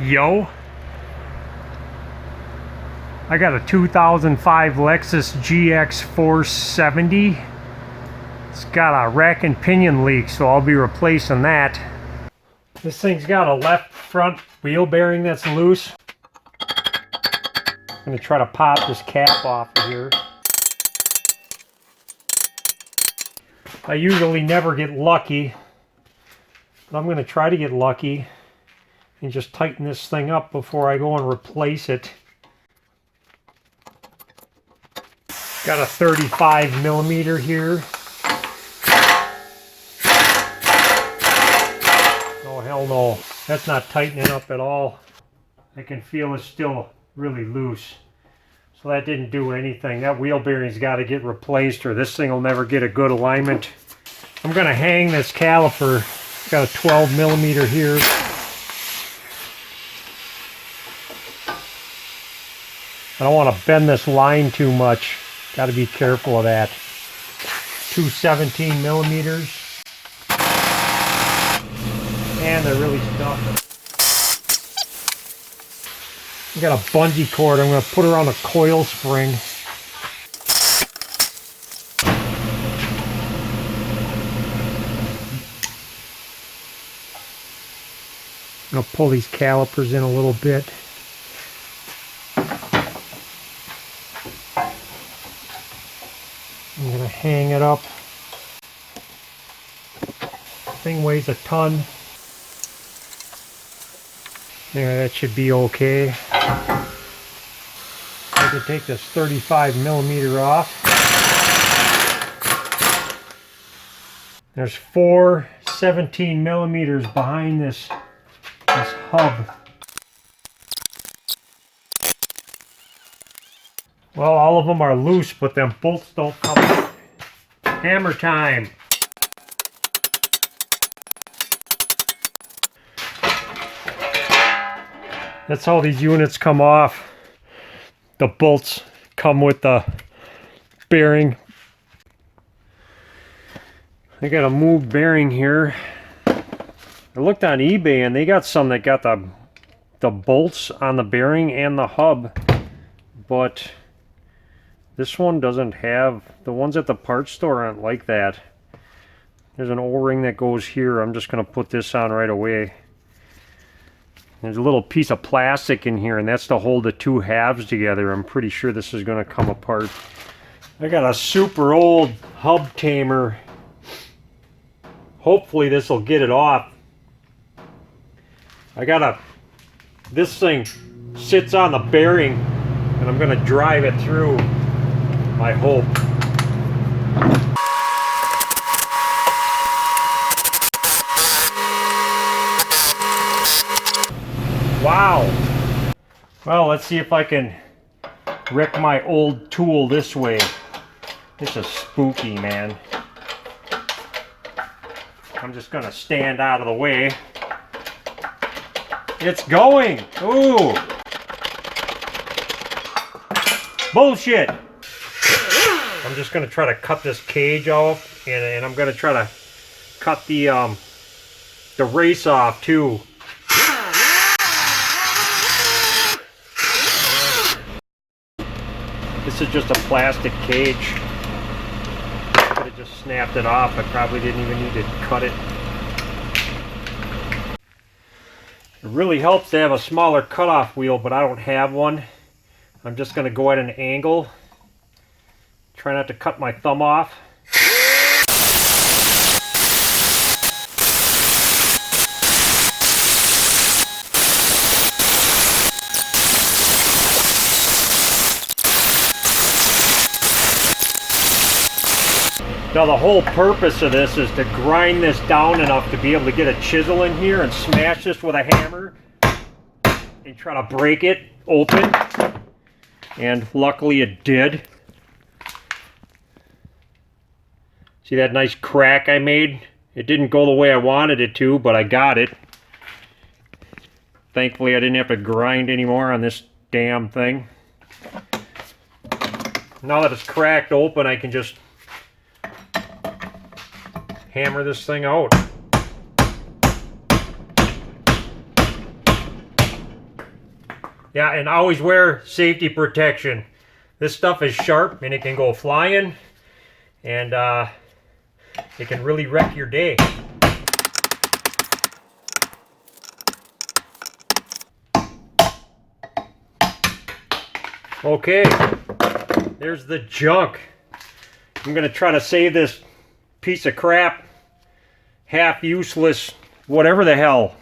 Yo, I got a 2005 Lexus GX470. It's got a rack and pinion leak, so I'll be replacing that. This thing's got a left front wheel bearing that's loose. I'm going to try to pop this cap off of here. I usually never get lucky, but I'm going to try to get lucky and just tighten this thing up before I go and replace it. Got a 35 millimeter here. Oh hell no, that's not tightening up at all. I can feel it's still really loose. So that didn't do anything. That wheel bearing's got to get replaced or this thing will never get a good alignment. I'm going to hang this caliper. Got a 12 millimeter here. I don't want to bend this line too much. Got to be careful of that. Two 17 millimeters. And they're really stuck. I got a bungee cord. I'm going to put her on a coil spring. I'm going to pull these calipers in a little bit. I'm going to hang it up. Thing weighs a ton. Yeah, that should be okay. I can take this 35 millimeter off. There's four 17 millimeters behind this hub. Well, all of them are loose, but them bolts don't come out. Hammer time. That's how these units come off. The bolts come with the bearing. I got a moved bearing here. I looked on eBay and they got some that got the bolts on the bearing and the hub, but this one doesn't have. The ones at the parts store aren't like that. There's an O-ring that goes here. I'm just going to put this on right away. There's a little piece of plastic in here, and that's to hold the two halves together. I'm pretty sure this is going to come apart. I got a super old hub tamer. Hopefully this will get it off. This thing sits on the bearing, and I'm going to drive it through, I hope. Wow. Well, let's see if I can wreck my old tool this way. This is spooky, man. I'm just gonna stand out of the way. It's going! Ooh! Bullshit! I'm just gonna try to cut this cage off, and I'm gonna try to cut the race off too. This is just a plastic cage. I could have just snapped it off. I probably didn't even need to cut it. It really helps to have a smaller cutoff wheel, but I don't have one. I'm just going to go at an angle. Try not to cut my thumb off. Now the whole purpose of this is to grind this down enough to be able to get a chisel in here and smash this with a hammer and try to break it open. And luckily it did. See that nice crack I made? It didn't go the way I wanted it to, but I got it. Thankfully I didn't have to grind anymore on this damn thing. Now that it's cracked open, I can just hammer this thing out. Yeah, and always wear safety protection. This stuff is sharp and it can go flying, and it can really wreck your day. Okay, there's the junk. I'm gonna try to save this piece of crap, half useless, whatever the hell.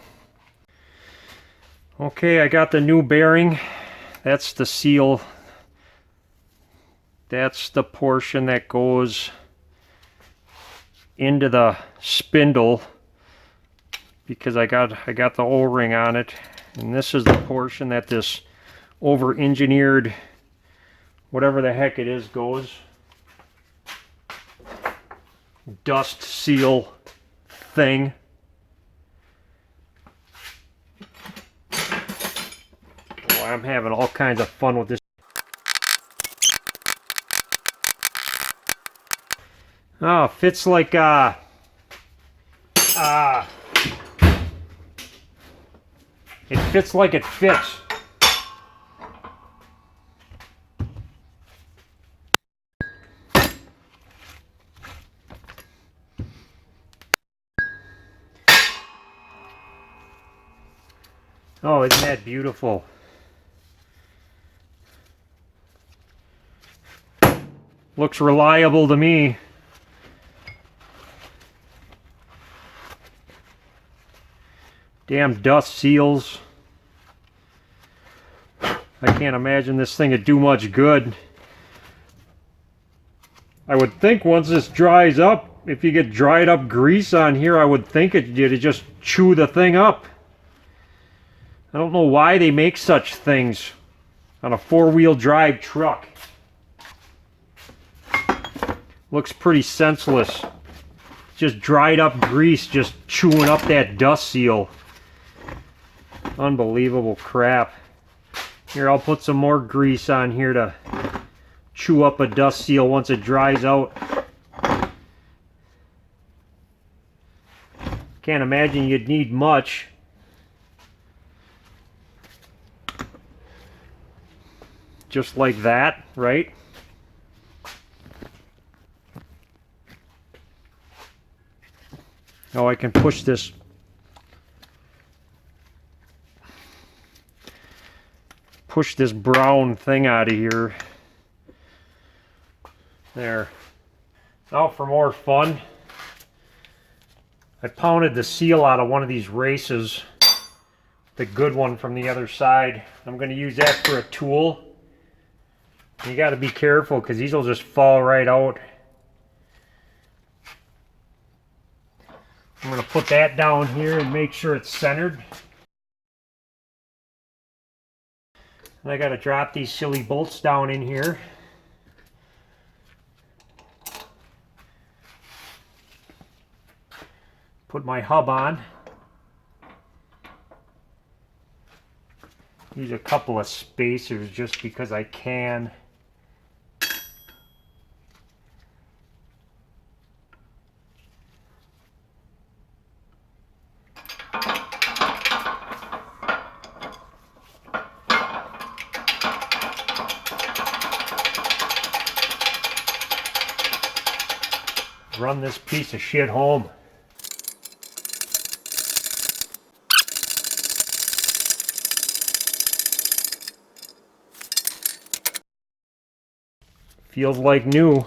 Okay, I got the new bearing. That's the seal. That's the portion that goes into the spindle, because I got the O-ring on it, and this is the portion that this over-engineered, whatever the heck it is, goes. Dust seal thing. Oh, I'm having all kinds of fun with this. Oh, fits like it fits like it fits. Oh, isn't that beautiful? Looks reliable to me. Damn dust seals. I can't imagine this thing would do much good. I would think once this dries up, if you get dried up grease on here, I would think it'd just chew the thing up. I don't know why they make such things on a four-wheel drive truck. Looks pretty senseless. Just dried up grease just chewing up that dust seal. Unbelievable crap. Here, I'll put some more grease on here to chew up a dust seal once it dries out. Can't imagine you'd need much. Just like that, right? Oh, I can push this. Push this brown thing out of here. There. Now for more fun, I pounded the seal out of one of these races, the good one from the other side. I'm going to use that for a tool. You got to be careful because these will just fall right out. I'm going to put that down here and make sure it's centered. And I got to drop these silly bolts down in here. Put my hub on. Use a couple of spacers just because I can. Run this piece of shit home. Feels like new,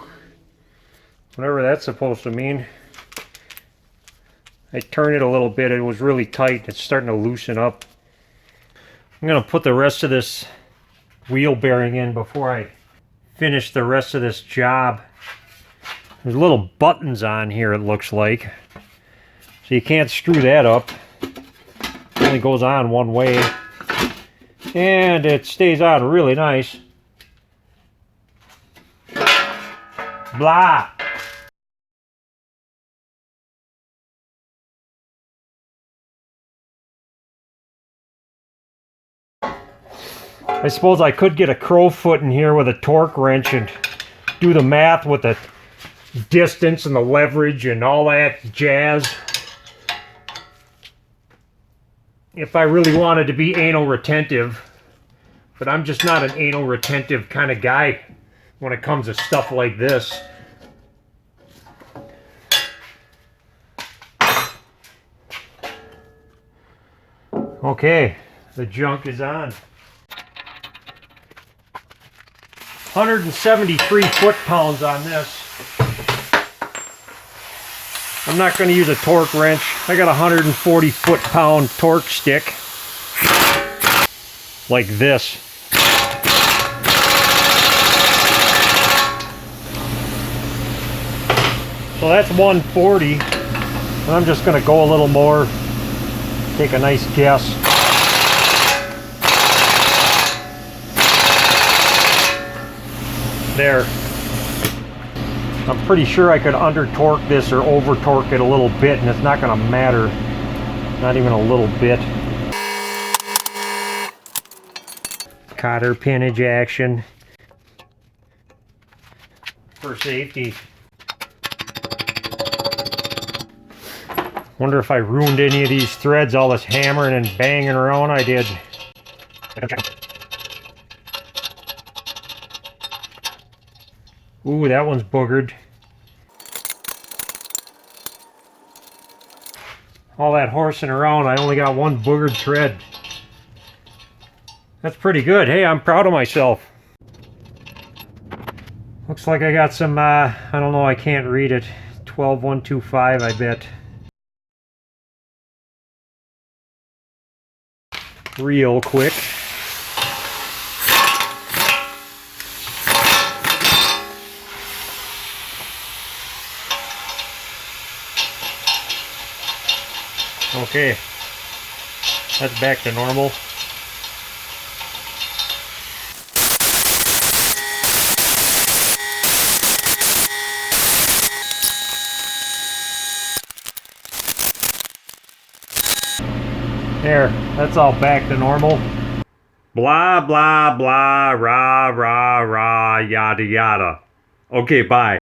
whatever that's supposed to mean. I turned it a little bit, it was really tight, it's starting to loosen up. I'm going to put the rest of this wheel bearing in before I finish the rest of this job. There's little buttons on here, it looks like, so you can't screw that up. It only goes on one way, and it stays on really nice. Blah. I suppose I could get a crowfoot in here with a torque wrench and do the math with the distance and the leverage and all that jazz. If I really wanted to be anal retentive, But I'm just not an anal retentive kind of guy when it comes to stuff like this. Okay, the junk is on. 173 foot-pounds on this. I'm not going to use a torque wrench. I got a 140 foot-pound torque stick. Like this. So that's 140. And I'm just going to go a little more. Take a nice guess. There. I'm pretty sure I could under torque this or over torque it a little bit, and it's not going to matter. Not even a little bit. Cotter pinnage action for safety. Wonder if I ruined any of these threads, all this hammering and banging around I did. Ooh, that one's boogered. All that horsing around, I only got one boogered thread. That's pretty good. Hey, I'm proud of myself. Looks like I got some, I don't know, I can't read it. 12125, I bet. Real quick. Okay, that's back to normal. There, that's all back to normal. Blah, blah, blah, rah, rah, rah, yada, yada. Okay, bye.